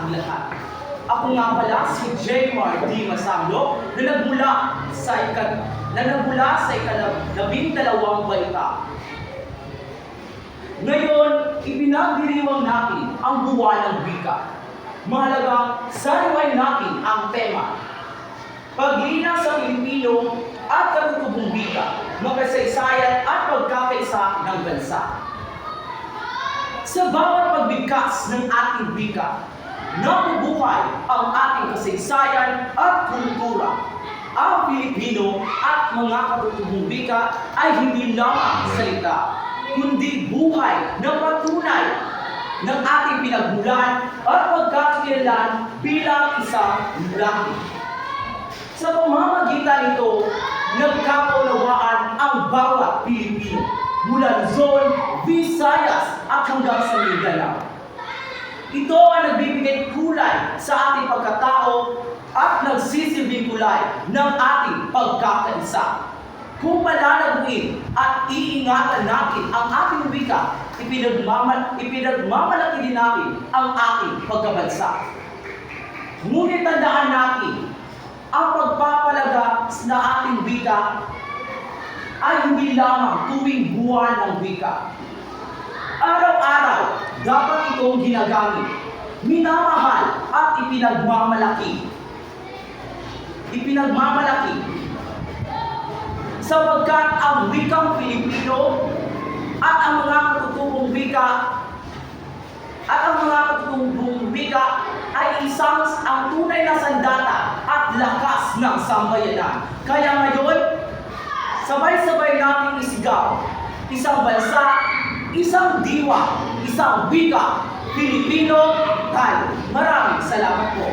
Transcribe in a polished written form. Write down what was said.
ating lahat. Ako nga pala si Jaymar D. Masamlo na nagmula sa ikalabing-dalawang baita. Ngayon, ipinagdiriwang natin ang buwan ng wika. Mahalagang sariwain natin ang tema. Paglina sa Pilipino at katutubong wika, makasaysayan at pagkakaisa ng bansa. Sa bawat pagbigkas ng ating wika, nabubuhay ang ating kasaysayan at kultura. Ang Pilipino at mga katutubong wika ay hindi lamang salita, kundi buhay na patunay ng ating pinagmulan at pagkakakilanlan bilang isang lahi. Sa pamamagitan nito, nagkakaunawaan ang bawat Pilipino mula Luzon, Visayas at hanggang sa Mindanao. Ito ang nagbibigay kulay sa ating pagkatao at nagsisilbing kulay ng ating pagkakaisa. Kung palalaguin at iingatan natin ang ating wika, ipinagmamalaki din natin ang ating pagkabansa. Ngunit tandaan natin, ang pagpapalaga na ating wika ay hindi lamang tuwing buwan ng wika. Araw-araw, dapat itong ginagamit, minamahal at ipinagmamalaki. Sapagkat ang wikang Pilipino at ang mga katutubong wika ay ang tunay na sandata at lakas ng sambayanan. Kaya ngayon, sabay-sabay nating isigaw, isang bansa, isang diwa, isang wika, Pilipino tayo. Maraming salamat po.